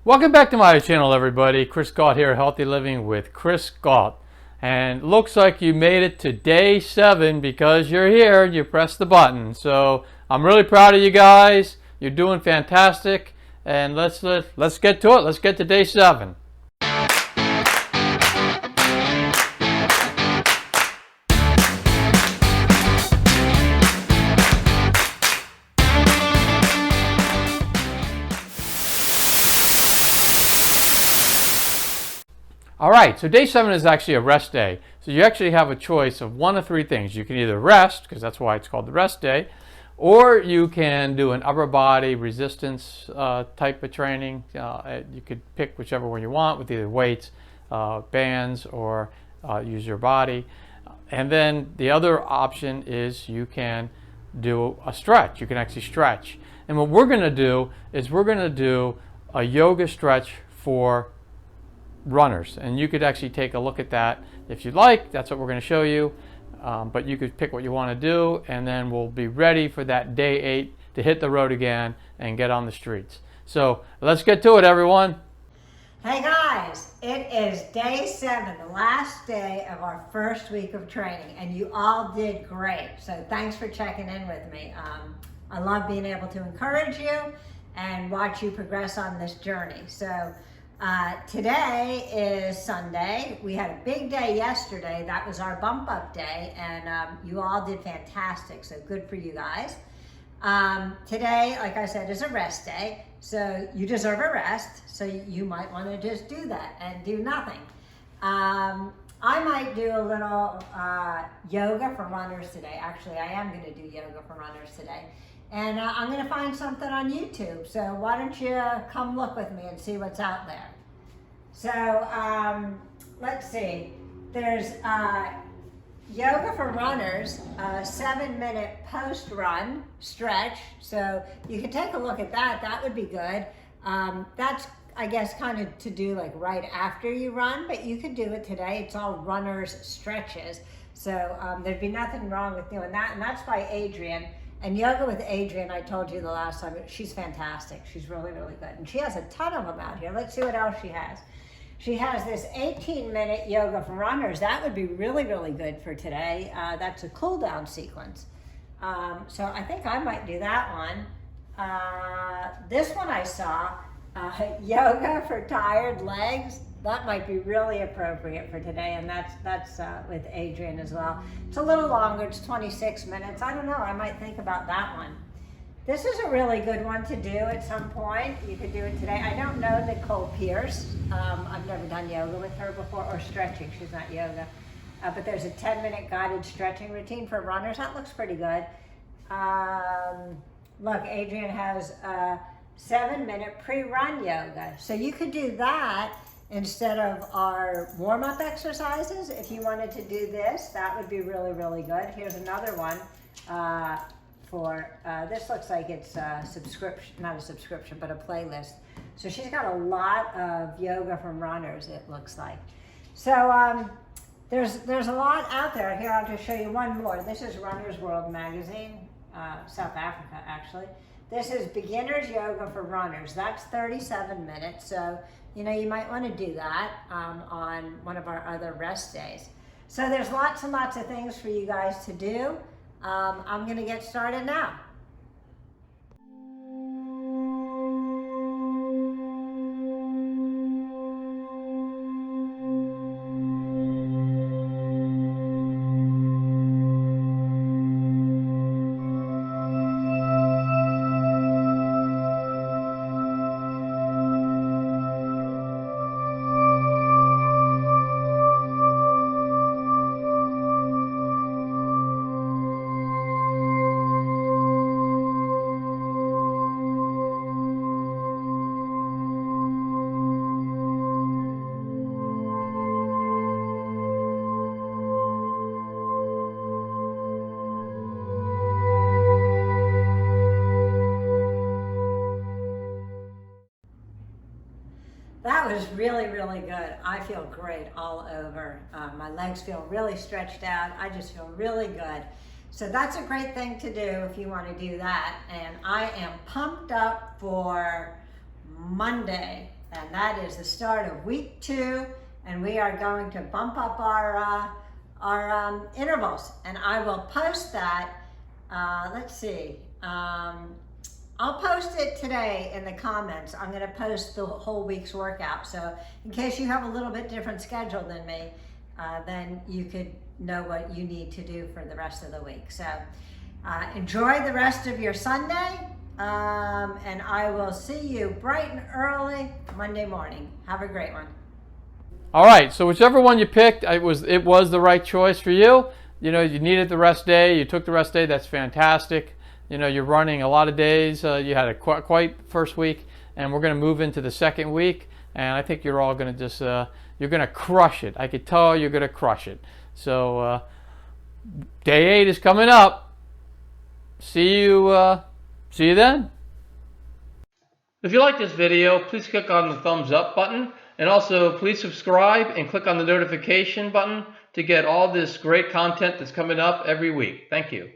Welcome back to my channel, everybody. Chris Gault here, Healthy Living with Chris Gault. And looks like you made it to day 7 because you're here. You pressed the button. So I'm really proud of you guys. You're doing fantastic. And let's get to it. Let's get to day 7. All right, so day 7 is actually a rest day. So you actually have a choice of one of 3 things. You can either rest, because that's why it's called the rest day, or you can do an upper body resistance type of training. You could pick whichever one you want with either weights, bands, or use your body. And then the other option is you can do a stretch. You can actually stretch. And what we're going to do is we're going to do a yoga stretch for runners, and you could actually take a look at that if you'd like. That's what we're going to show you, but you could pick what you want to do, and then we'll be ready for that day 8 to hit the road again and get on the streets. So let's get to it, everyone. Hey guys, it is day 7, the last day of our first week of training, and you all did great. So thanks for checking in with me. I love being able to encourage you and watch you progress on this journey. So today is Sunday. We had a big day yesterday. That was our bump up day, and you all did fantastic. So good for you guys. Today, like I said, is a rest day. So you deserve a rest. So you might want to just do that and do nothing. I might do a little yoga for runners today. Actually, I am going to do yoga for runners today. And I'm going to find something on YouTube. So why don't you come look with me and see what's out there. So let's see. There's yoga for runners, a 7-minute post-run stretch. So you can take a look at that. That would be good. That's, I guess, kind of to do like right after you run, but you could do it today. It's all runners stretches. So there'd be nothing wrong with doing that. And that's by Adrienne. And yoga with Adrienne, I told you the last time, she's fantastic. She's really, really good. And she has a ton of them out here. Let's see what else she has. She has this 18-minute yoga for runners. That would be really, really good for today. That's a cool down sequence. So I think I might do that one. This one I saw, yoga for tired legs. That might be really appropriate for today, and that's with Adrienne as well. It's a little longer, it's 26 minutes. I don't know, I might think about that one. This is a really good one to do at some point. You could do it today. I don't know Nicole Pierce. I've never done yoga with her before, or stretching, she's not yoga. But there's a 10-minute guided stretching routine for runners. That looks pretty good. Look, Adrienne has a 7-minute pre-run yoga. So you could do that instead of our warm-up exercises. If you wanted to do this, that would be really, really good. Here's another one this looks like it's a subscription, not a subscription, but a playlist. So she's got a lot of yoga from runners, it looks like. So there's a lot out there. Here, I'll just show you one more. This is Runner's World magazine, South Africa, actually. This is Beginner's Yoga for Runners. That's 37 minutes. So you know, you might want to do that on one of our other rest days. So there's lots and lots of things for you guys to do. I'm going to get started now. That was really, really good. I feel great all over. My legs feel really stretched out. I just feel really good. So that's a great thing to do if you want to do that. And I am pumped up for Monday. And that is the start of week 2, and we are going to bump up our intervals. And I will post that, let's see, I'll post it today in the comments. I'm going to post the whole week's workout. So in case you have a little bit different schedule than me, then you could know what you need to do for the rest of the week. So enjoy the rest of your Sunday. And I will see you bright and early Monday morning. Have a great one. All right, so whichever one you picked, it was the right choice for you. You know, you needed the rest day. You took the rest day. That's fantastic. You know, you're running a lot of days. You had a quite first week, and we're going to move into the second week. And I think you're all going to just you're going to crush it. I could tell you're going to crush it. So day 8 is coming up. See you then. If you like this video, please click on the thumbs up button, and also please subscribe and click on the notification button to get all this great content that's coming up every week. Thank you.